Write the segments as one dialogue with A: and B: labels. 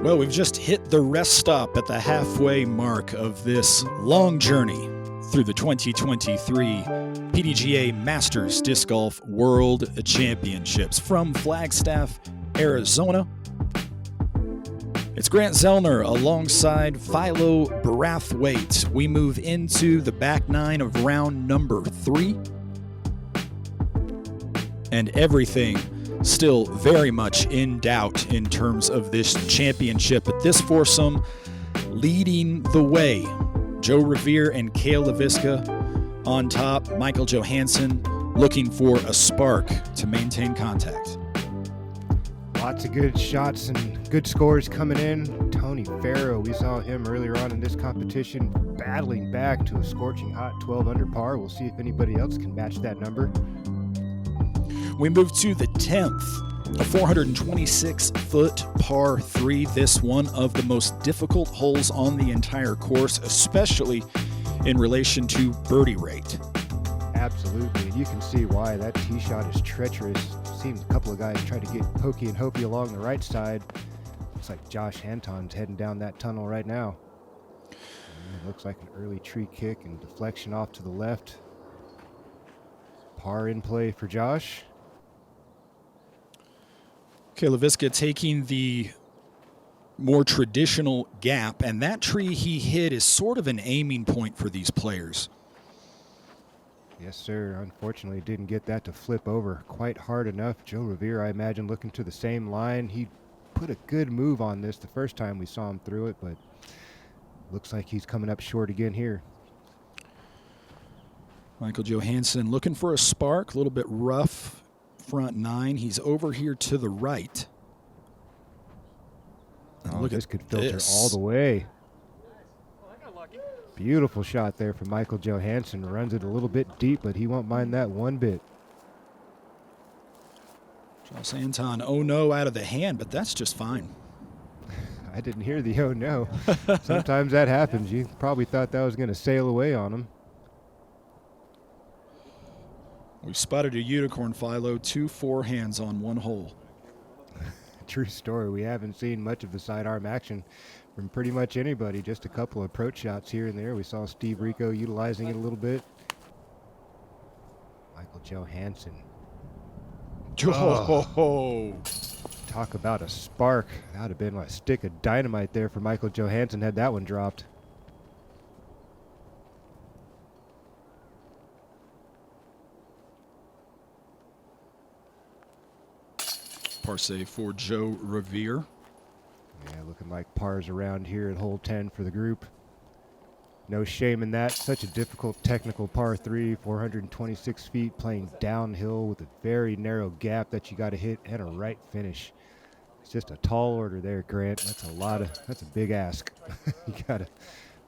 A: Well, we've just hit the rest stop at the halfway mark of this long journey through the 2023 PDGA Masters Disc Golf World Championships from Flagstaff, Arizona. It's Grant Zellner alongside Philo Brathwaite. We move into the back nine of round number 3. And everything still very much in doubt in terms of this championship. But this foursome leading the way. Joe Rovere and Cale Leiviska on top. Michael Johansen looking for a spark to maintain contact.
B: Lots of good shots and good scores coming in. Tony Farrow, we saw him earlier on in this competition battling back to a scorching hot 12 under par. We'll see if anybody else can match that number.
A: We move to the 10th, a 426-foot par 3. This one of the most difficult holes on the entire course, especially in relation to birdie rate.
B: Absolutely, and you can see why. That tee shot is treacherous. Seems a couple of guys try to get pokey and hokey along the right side. Looks like Josh Anthon's heading down that tunnel right now. And it looks like an early tree kick and deflection off to the left. Par in play for Josh.
A: Cale Leiviska taking the more traditional gap, and that tree he hit is sort of an aiming point for these players.
B: Yes, sir. Unfortunately, didn't get that to flip over quite hard enough. Joe Rovere, I imagine, looking to the same line. He put a good move on this the first time we saw him through it, but looks like he's coming up short again here.
A: Michael Johansen looking for a spark, a little bit rough front nine. He's over here to the right.
B: Oh, look, this could filter all the way. Beautiful shot there from Michael Johansen. Runs it a little bit deep, but he won't mind that one bit.
A: Josh Anthon, oh no, out of the hand, but that's just fine.
B: I didn't hear the oh no. Sometimes that happens. You probably thought that was going to sail away on him.
A: We spotted a unicorn, Philo, 2 forehands on one hole.
B: True story. We haven't seen much of the sidearm action from pretty much anybody. Just a couple of approach shots here and there. We saw Steve Rico utilizing it a little bit. Michael Johansen.
A: Oh.
B: Talk about a spark. That would have been like a stick of dynamite there for Michael Johansen had that one dropped.
A: Par save for Joe Rovere.
B: Yeah, looking like pars around here at hole 10 for the group. No shame in that. Such a difficult technical par 3, 426 feet, playing downhill with a very narrow gap that you got to hit and a right finish. It's just a tall order there, Grant. That's a big ask.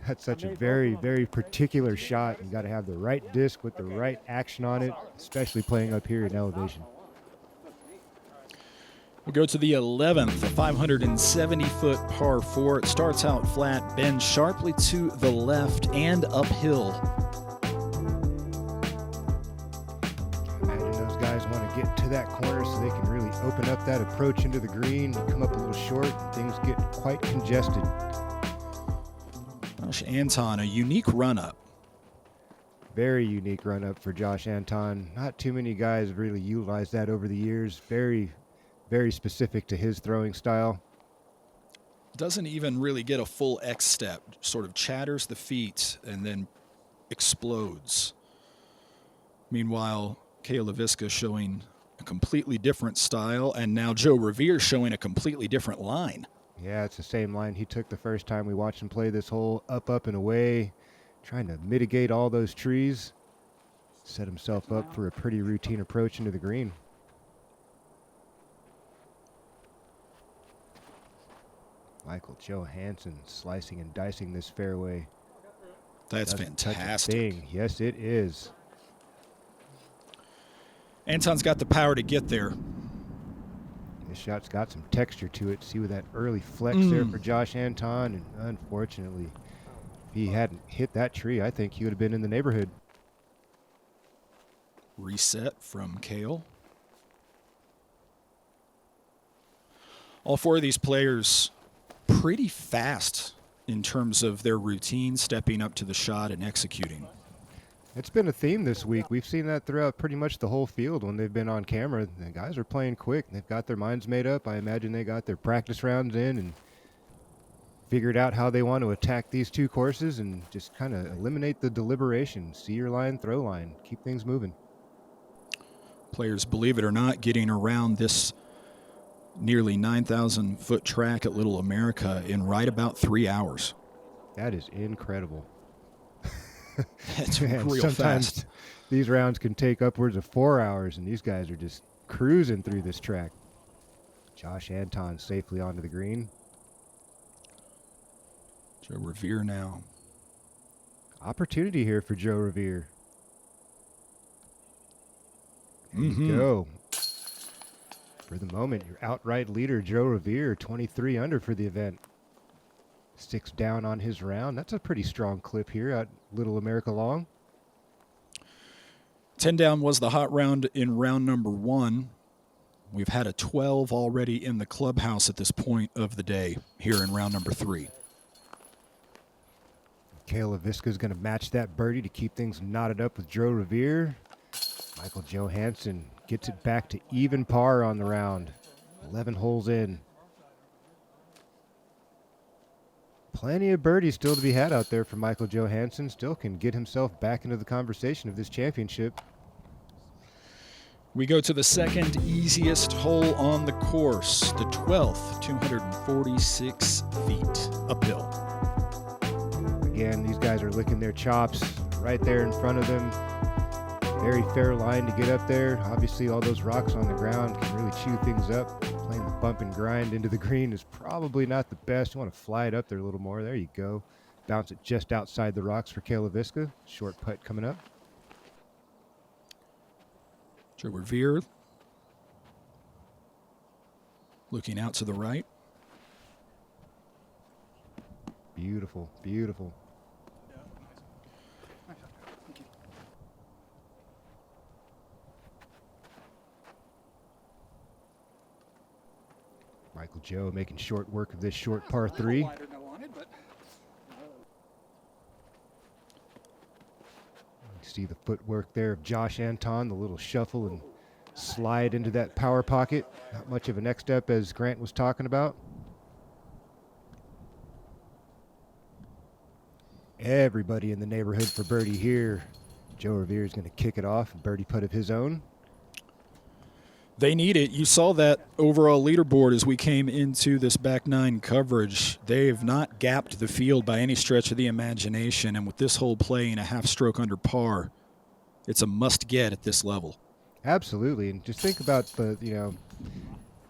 B: That's such a very, very particular shot. You got to have the right disc with the right action on it, especially playing up here in elevation.
A: We'll go to the 11th, a 570-foot par 4. It starts out flat, bends sharply to the left and uphill.
B: I imagine those guys want to get to that corner so they can really open up that approach into the green, come up a little short, and things get quite congested.
A: Josh Anthon, a unique run-up.
B: Very unique run-up for Josh Anthon. Not too many guys have really utilized that over the years. Very specific to his throwing style.
A: Doesn't even really get a full X step. Sort of chatters the feet and then explodes. Meanwhile, Cale Leiviska showing a completely different style, and now Joe Rovere showing a completely different line.
B: Yeah, it's the same line he took the first time we watched him play this hole. Up and away, trying to mitigate all those trees. Set himself up for a pretty routine approach into the green. Michael Johansen slicing and dicing this fairway.
A: That's fantastic.
B: Yes, it is.
A: Anton's got the power to get there.
B: This shot's got some texture to it. See with that early flex there for Josh Anthon, and unfortunately, if he hadn't hit that tree, I think he would have been in the neighborhood.
A: Reset from Cale. All four of these players pretty fast in terms of their routine, stepping up to the shot and executing.
B: It's been a theme this week. We've seen that throughout pretty much the whole field when they've been on camera. The guys are playing quick. They've got their minds made up. I imagine they got their practice rounds in and figured out how they want to attack these two courses and just kind of eliminate the deliberation. See your line, throw line. Keep things moving.
A: Players, believe it or not, getting around this nearly 9,000-foot track at Little America in right about 3 hours.
B: That is incredible.
A: It's
B: Man,
A: real
B: sometimes
A: fast.
B: these rounds can take upwards of 4 hours, and these guys are just cruising through this track. Josh Anthon safely onto the green.
A: Joe Rovere now.
B: Opportunity here for Joe Rovere. There
A: Mm-hmm.
B: you go. For the moment, your outright leader, Joe Rovere, 23 under for the event. 6 down on his round. That's a pretty strong clip here at Little America Long.
A: 10 down was the hot round in round number 1. We've had a 12 already in the clubhouse at this point of the day here in round number 3.
B: Cale Leiviska is going to match that birdie to keep things knotted up with Joe Rovere. Michael Johansen gets it back to even par on the round. 11 holes in. Plenty of birdies still to be had out there for Michael Johansen. Still can get himself back into the conversation of this championship.
A: We go to the second easiest hole on the course, the 12th, 246 feet uphill.
B: Again, these guys are licking their chops right there in front of them. Very fair line to get up there. Obviously, all those rocks on the ground can really chew things up. Playing the bump and grind into the green is probably not the best. You want to fly it up there a little more. There you go. Bounce it just outside the rocks for Cale Leiviska. Short putt coming up.
A: Joe Rovere looking out to the right.
B: Beautiful, beautiful. Michael Joe making short work of this short par 3. See the footwork there of Josh Anthon, the little shuffle and slide into that power pocket. Not much of a next step as Grant was talking about. Everybody in the neighborhood for birdie here. Joe Rovere is going to kick it off. Birdie putt of his own.
A: They need it. You saw that overall leaderboard as we came into this back 9 coverage. They have not gapped the field by any stretch of the imagination, and with this hole playing a half stroke under par, it's a must-get at this level.
B: Absolutely, and just think about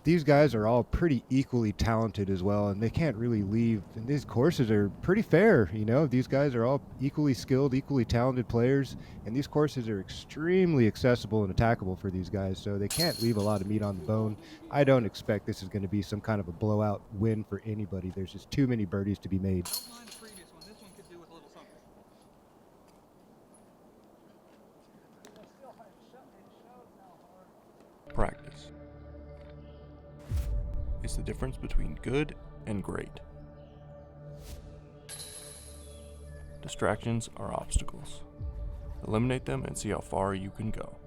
B: these guys are all pretty equally talented as well, and they can't really leave. And these courses are pretty fair, These guys are all equally skilled, equally talented players, and these courses are extremely accessible and attackable for these guys, so they can't leave a lot of meat on the bone. I don't expect this is going to be some kind of a blowout win for anybody. There's just too many birdies to be made.
C: Practice is the difference between good and great. Distractions are obstacles. Eliminate them and see how far you can go.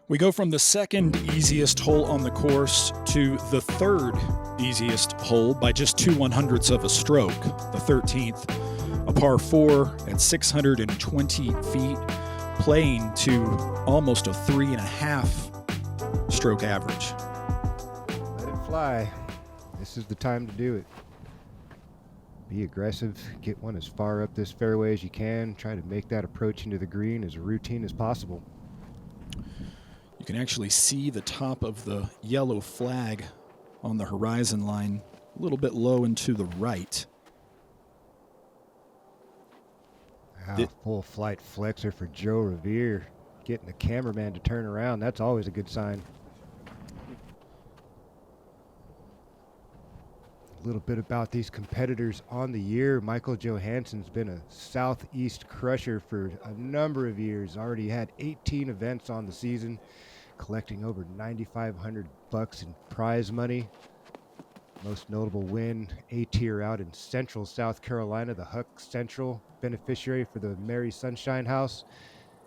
A: We go from the second easiest hole on the course to the third easiest hole by just 2/100ths of a stroke. The 13th, a par 4 at 620 feet, playing to almost a 3.5 stroke average.
B: Let it fly. This is the time to do it. Be aggressive. Get one as far up this fairway as you can. Try to make that approach into the green as routine as possible.
A: You can actually see the top of the yellow flag on the horizon line a little bit low and to the right.
B: Full flight flexor for Joe Rovere. Getting the cameraman to turn around, that's always a good sign. A little bit about these competitors on the year. Michael Johansen's been a Southeast crusher for a number of years. Already had 18 events on the season, collecting over $9,500 in prize money. Most notable win, A-tier out in Central South Carolina, the Huck Central beneficiary for the Mary Sunshine House.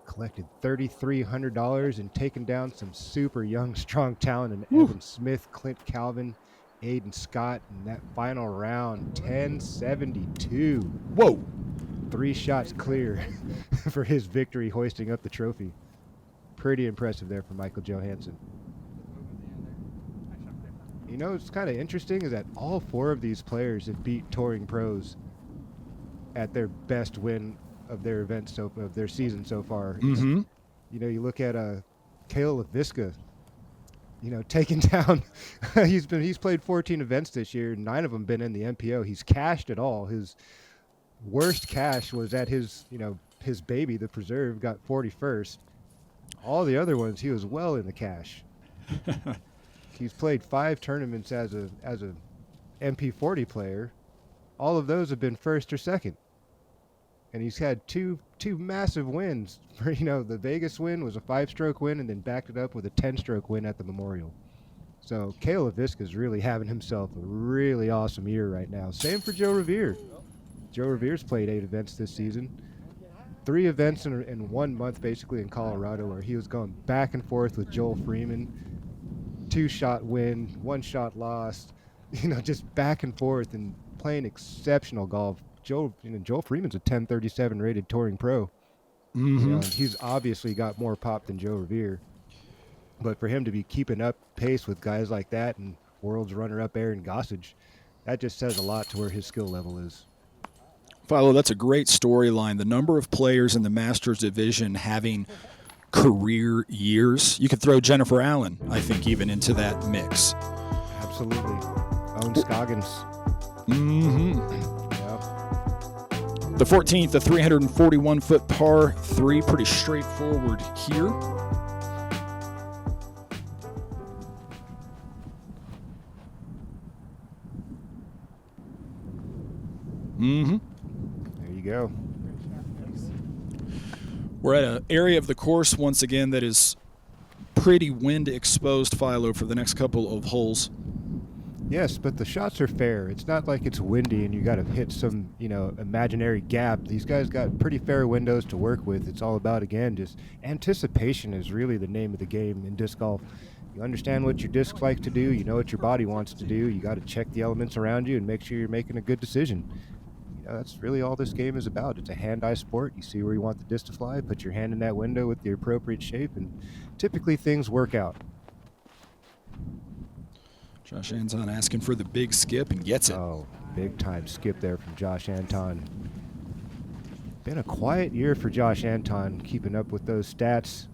B: Collected $3,300 and taken down some super young, strong talent in Evan Smith, Clint Calvin, Aiden Scott in that final round, 1072.
A: Whoa.
B: 3 shots clear for his victory, hoisting up the trophy. Pretty impressive there for Michael Johansen. You know, it's kind of interesting is that all 4 of these players have beat touring pros at their best win of their event of their season so far.
A: Mm-hmm.
B: You know, you look at Cale Leiviska, you know, taking down. he's played 14 events this year, 9 of them been in the MPO. He's cashed it all. His worst cash was at his baby, the Preserve, got 41st. All the other ones, he was well in the cash. He's played 5 tournaments as a MP40 player. All of those have been first or second. And he's had two massive wins. The Vegas win was a 5-stroke win and then backed it up with a 10-stroke win at the Memorial. So Cale Leiviska is really having himself a really awesome year right now. Same for Joe Rovere. Joe Rovere's played 8 events this season. 3 events in 1 month basically in Colorado, where he was going back and forth with Joel Freeman. 2-shot win, 1-shot lost, just back and forth and playing exceptional golf. Joel Freeman's a 1037 rated touring pro.
A: Mm-hmm.
B: And he's obviously got more pop than Joe Rovere. But for him to be keeping up pace with guys like that and world's runner-up Aaron Gossage, that just says a lot to where his skill level is.
A: Philo, that's a great storyline. The number of players in the Masters division having career years. You could throw Jennifer Allen, I think, even into that mix.
B: Absolutely. Owen Scoggins.
A: Mm-hmm.
B: Yeah.
A: The 14th, the 341-foot par 3, pretty straightforward here. Mm-hmm.
B: There you go.
A: We're at an area of the course, once again, that is pretty wind-exposed, Philo, for the next couple of holes.
B: Yes, but the shots are fair. It's not like it's windy and you got to hit some, imaginary gap. These guys got pretty fair windows to work with. It's all about, again, just anticipation is really the name of the game in disc golf. You understand what your discs like to do. You know what your body wants to do. You got to check the elements around you and make sure you're making a good decision. That's really all this game is about. It's a hand-eye sport. You see where you want the disc to fly, put your hand in that window with the appropriate shape, and typically things work out.
A: Josh Anthon asking for the big skip and gets it.
B: Oh, big-time skip there from Josh Anthon. Been a quiet year for Josh Anthon, keeping up with those stats.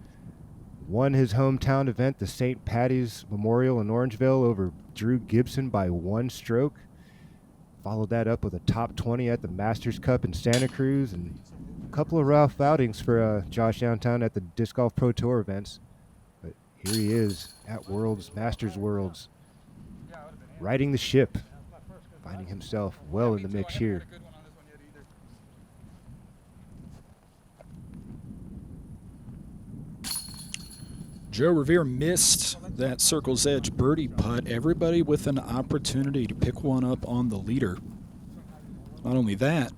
B: Won his hometown event, the St. Patty's Memorial in Orangeville, over Drew Gibson by 1 stroke. Followed that up with a top 20 at the Masters Cup in Santa Cruz, and a couple of rough outings for Josh Anthon at the Disc Golf Pro Tour events. But here he is at Masters Worlds, riding the ship, finding himself well in the mix here.
A: Joe Rovere missed that circle's edge birdie putt. Everybody with an opportunity to pick one up on the leader. Not only that,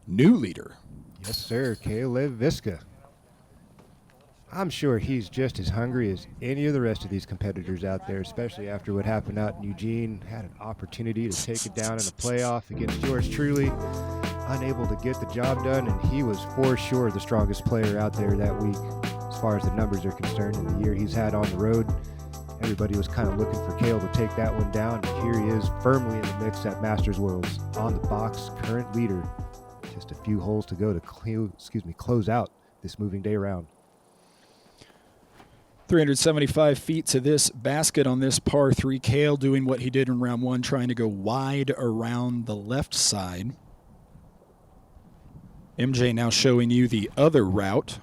A: new leader.
B: Yes, sir, Cale Leiviska. I'm sure he's just as hungry as any of the rest of these competitors out there, especially after what happened out in Eugene. Had an opportunity to take it down in a playoff against yours truly. Unable to get the job done, and he was for sure the strongest player out there that week as far as the numbers are concerned in the year he's had on the road. Everybody was kind of looking for Cale to take that one down, and here he is firmly in the mix at Masters Worlds on the box, current leader. Just a few holes to go to close out this moving day round.
A: 375 feet to this basket on this par 3. Cale doing what he did in round 1, trying to go wide around the left side. MJ now showing you the other route.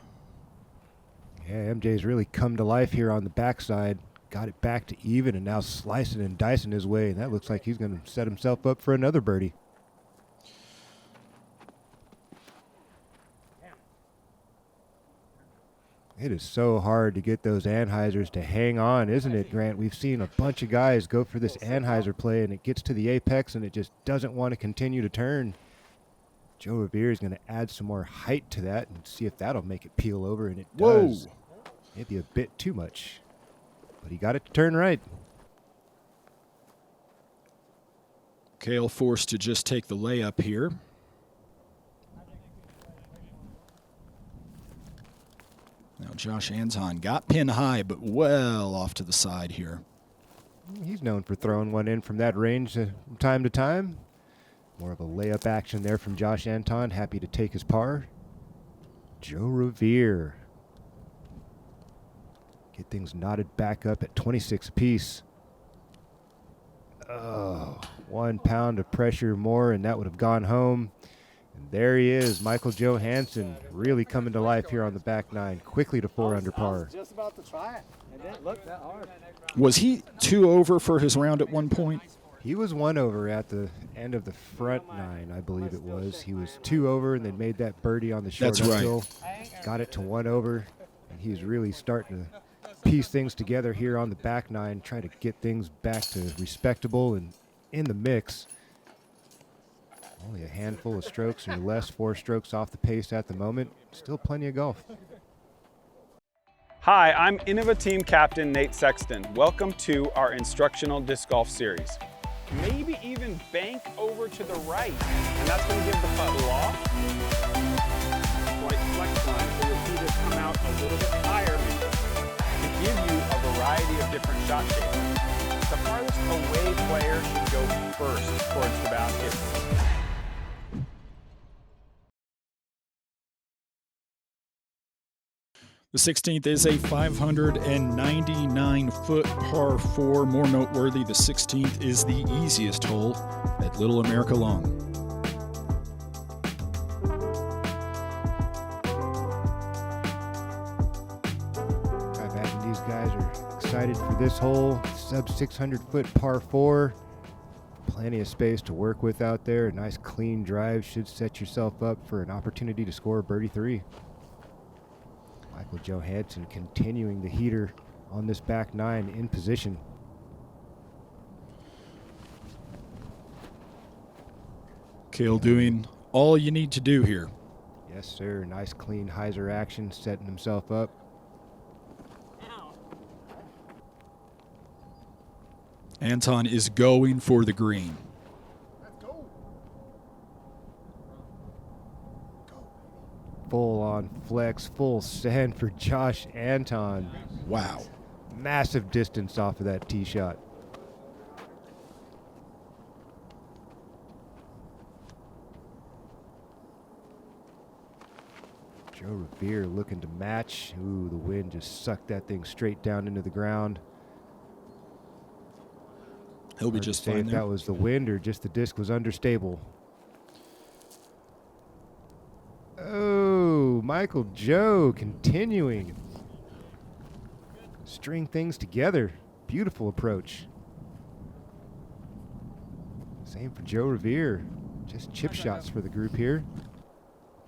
B: Yeah, MJ's really come to life here on the backside. Got it back to even and now slicing and dicing his way. And that looks like he's going to set himself up for another birdie. It is so hard to get those anhysers to hang on, isn't it, Grant? We've seen a bunch of guys go for this anhyzer play, and it gets to the apex, and it just doesn't want to continue to turn. Joe Rovere is going to add some more height to that and see if that'll make it peel over, and it does. Maybe a bit too much, but he got it to turn right.
A: Cale forced to just take the layup here. Now Josh Anthon got pin high, but well off to the side here.
B: He's known for throwing one in from that range from time to time. More of a layup action there from Josh Anthon. Happy to take his par. Joe Rovere. Get things knotted back up at 26 apiece. Oh, 1 pound of pressure more, and that would have gone home. And there he is, Michael Johansen, really coming to life here on the back nine. Quickly to 4 under par.
D: I was just about to try it. It didn't look that hard.
A: Was he 2 over for his round at one point?
B: He was 1 over at the end of the front nine, I believe it was. He was 2 over and then made that birdie on the short uphill. Got it to 1 over, and he's really starting to piece things together here on the back nine, trying to get things back to respectable and in the mix. Only a handful of strokes or less, 4 strokes off the pace at the moment. Still plenty of golf.
E: Hi, I'm Innova Team Captain Nate Sexton. Welcome to our instructional disc golf series. Maybe even bank over to the right, and that's going to give the putt loft. Slight flex line, so you'll see this come out a little bit higher to give you a variety of different shot shapes. The farthest away player should go first towards the basket.
A: The 16th is a 599-foot par 4. More noteworthy, the 16th is the easiest hole at Little America Long.
B: I imagine these guys are excited for this hole. Sub 600-foot par 4. Plenty of space to work with out there. A nice clean drive should set yourself up for an opportunity to score a birdie 3. Michael Johansen continuing the heater on this back nine in position.
A: Cale doing all you need to do here.
B: Yes, sir. Nice clean hyzer action, setting himself up.
A: Anthon is going for the green.
B: Full on flex, full send for Josh Anthon.
A: Wow.
B: Massive distance off of that tee shot. Joe Rovere looking to match. Ooh, the wind just sucked that thing straight down into the ground.
A: He'll be
B: Hard
A: just
B: to say
A: fine
B: if
A: there.
B: that was the wind or just the disc was understable. Oh, Michael Joe continuing. String things together. Beautiful approach. Same for Joe Rovere. Just chip shots for the group here.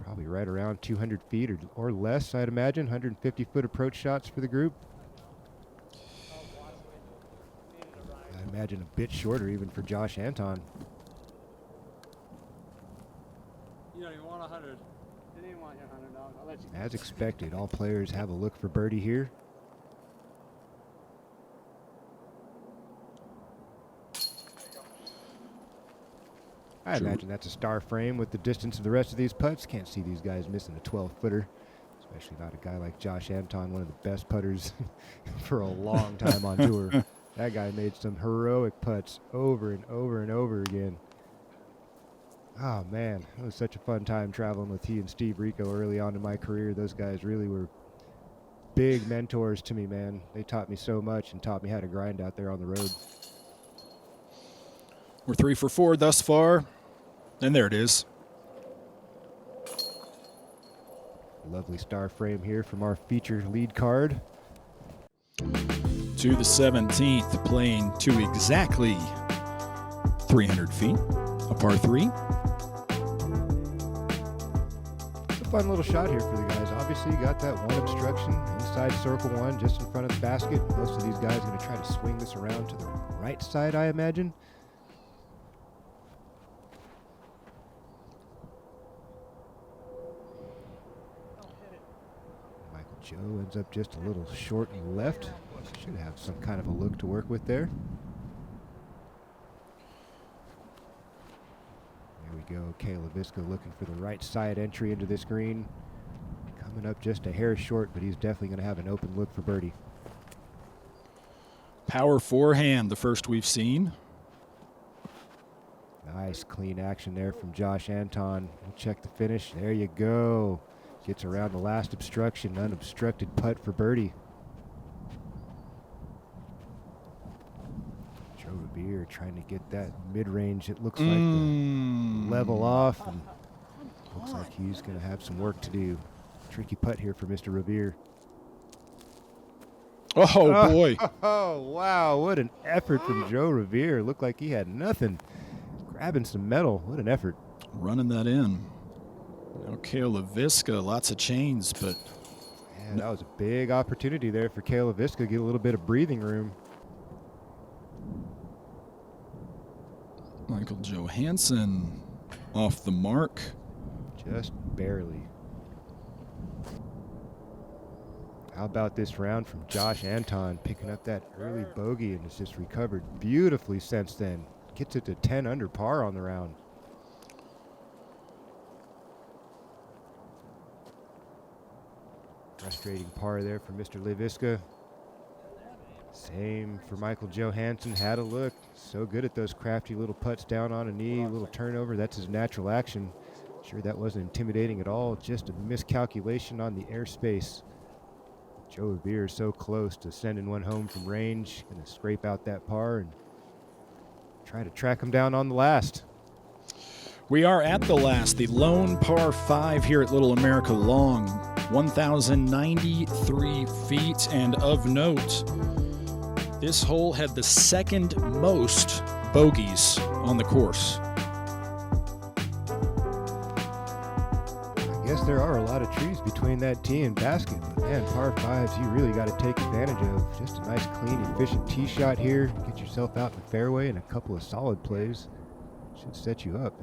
B: Probably right around 200 feet or less, I'd imagine. 150-foot approach shots for the group. I imagine a bit shorter even for Josh Anthon.
D: You don't even want 100. You didn't want your $100. I'll let you.
B: As expected, all players have a look for birdie here. I imagine that's a star frame with the distance of the rest of these putts. Can't see these guys missing a 12-footer, especially not a guy like Josh Anthon, one of the best putters for a long time on tour. That guy made some heroic putts over and over and over again. Oh, man, it was such a fun time traveling with he and Steve Rico early on in my career. Those guys really were big mentors to me, man. They taught me so much and taught me how to grind out there on the road.
A: We're 3 for 4 thus far. And there it is.
B: Lovely star frame here from our feature lead card.
A: To the 17th, playing to exactly 300 feet. A par 3.
B: It's a fun little shot here for the guys. Obviously, you got that one obstruction inside circle one, just in front of the basket. Most of these guys are going to try to swing this around to the right side, I imagine. Michael Joe ends up just a little short and left. Should have some kind of a look to work with there. There we go. Cale Leiviska looking for the right side entry into this green. Coming up just a hair short, but he's definitely going to have an open look for birdie.
A: Power forehand, the first we've seen.
B: Nice clean action there from Josh Anthon. We'll check the finish. There you go. Gets around the last obstruction. Unobstructed putt for birdie. Joe Rovere trying to get that mid-range. It looks like the level off. And looks like he's going to have some work to do. Tricky putt here for Mr. Rovere.
A: Oh, boy.
B: Oh, wow. What an effort from Joe Rovere. Looked like he had nothing. Grabbing some metal. What an effort.
A: Running that in. Now Cale Leiviska, lots of chains, but...
B: Man, that was a big opportunity there for Cale Leiviska. Get a little bit of breathing room.
A: Michael Johansen off the mark.
B: Just barely. How about this round from Josh Anthon, picking up that early bogey and has just recovered beautifully since then. Gets it to 10 under par on the round. Frustrating par there for Mr. Leiviska. Same for Michael Johansen. Had a look. So good at those crafty little putts down on a knee, little turnover. That's his natural action. Sure, that wasn't intimidating at all. Just a miscalculation on the airspace. Joe Rovere so close to sending one home from range. Going to scrape out that par and try to track him down on the last.
A: We are at the last, the lone par 5 here at Little America Long. 1,093 feet, and of note, this hole had the second most bogeys on the course.
B: I guess there are a lot of trees between that tee and basket, but man, par 5s you really got to take advantage of. Just a nice, clean, efficient tee shot here. Get yourself out in the fairway and a couple of solid plays. Should set you up.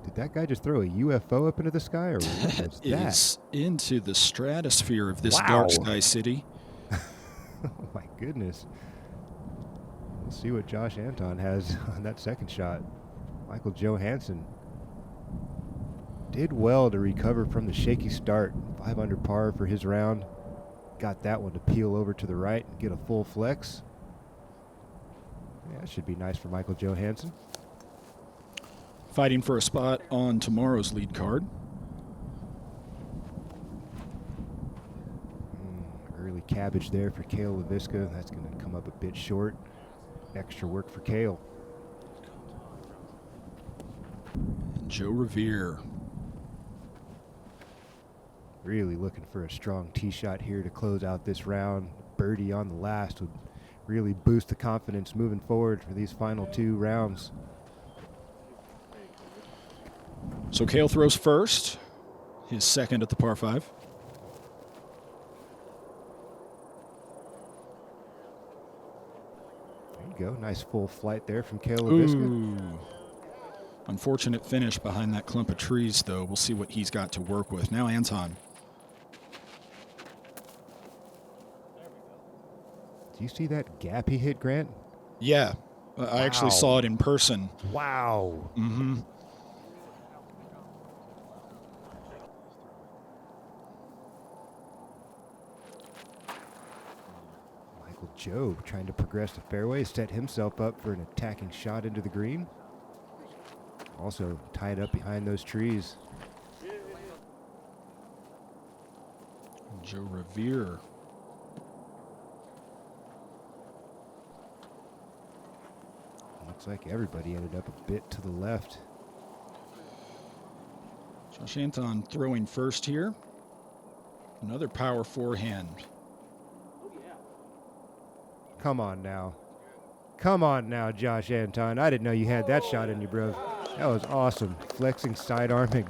B: Did that guy just throw a UFO up into the sky, or what was that?
A: It is into the stratosphere of this
B: Wow.
A: dark sky city.
B: Oh my goodness. We'll see what Josh Anthon has on that second shot. Michael Johansen did well to recover from the shaky start. 5 under par for his round. Got that one to peel over to the right and get a full flex. Yeah, that should be nice for Michael Johansen.
A: Fighting for a spot on tomorrow's lead card.
B: Early cabbage there for Cale Leiviska. That's going to come up a bit short. Extra work for Cale.
A: And Joe Rovere.
B: Really looking for a strong tee shot here to close out this round. Birdie on the last would really boost the confidence moving forward for these final 2 rounds.
A: So Cale throws first, his second at the par 5.
B: There you go. Nice full flight there from Cale Leiviska.
A: Ooh. Unfortunate finish behind that clump of trees, though. We'll see what he's got to work with. Now Anthon.
B: Do you see that gap he hit, Grant?
A: Yeah, I actually
B: Wow.
A: saw it in person.
B: Wow.
A: Mm-hmm.
B: Michael Joe trying to progress the fairway, set himself up for an attacking shot into the green. Also tied up behind those trees.
A: Joe Rovere.
B: Looks like everybody ended up a bit to the left.
A: Josh Anthon throwing first here. Another power forehand.
B: Come on now. Come on now, Josh Anthon. I didn't know you had that shot in you, bro. That was awesome. Flexing sidearm and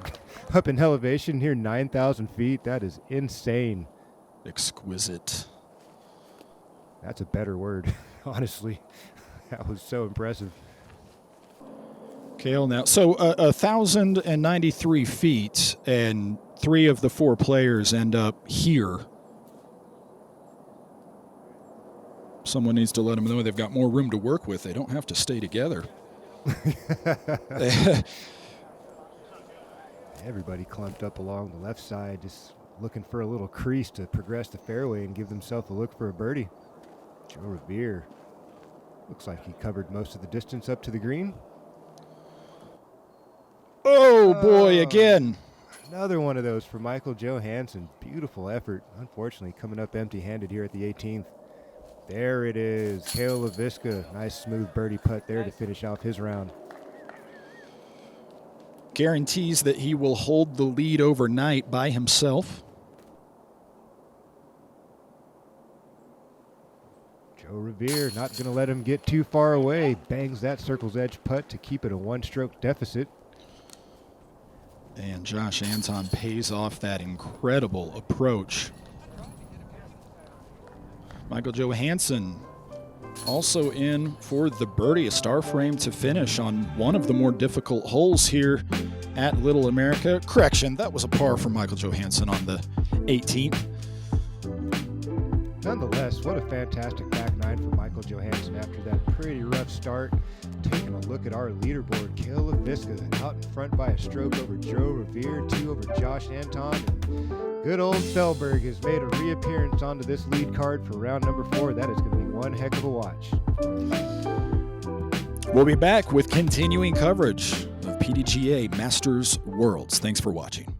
B: up in elevation here, 9,000 feet. That is insane.
A: exquisite.
B: That's a better word, honestly. That was so impressive.
A: Cale now. So 1,093 feet, and 3 of the 4 players end up here. Someone needs to let them know they've got more room to work with. They don't have to stay together.
B: Everybody clumped up along the left side, just looking for a little crease to progress the fairway and give themselves a look for a birdie. Joe Rovere looks like he covered most of the distance up to the green.
A: Oh, boy, again.
B: Another one of those for Michael Johansen. Beautiful effort. Unfortunately, coming up empty-handed here at the 18th. There it is. Cale Leiviska. Nice smooth birdie putt there to finish off his round.
A: Guarantees that he will hold the lead overnight by himself.
B: Joe Rovere not going to let him get too far away. Bangs that circle's edge putt to keep it a 1-stroke deficit.
A: And Josh Anthon pays off that incredible approach. Michael Johansen also in for the birdie, a star frame to finish on one of the more difficult holes here at Little America. Correction, that was a par for Michael Johansen on the 18th.
B: Nonetheless, what a fantastic back nine for Michael Johansen after that pretty rough start. Taking a look at our leaderboard, Cale Leiviska out in front by a stroke over Joe Rovere, 2 over Josh Anthon. And good old Feldberg has made a reappearance onto this lead card for round number 4. That is going to be one heck of a watch.
A: We'll be back with continuing coverage of PDGA Masters Worlds. Thanks for watching.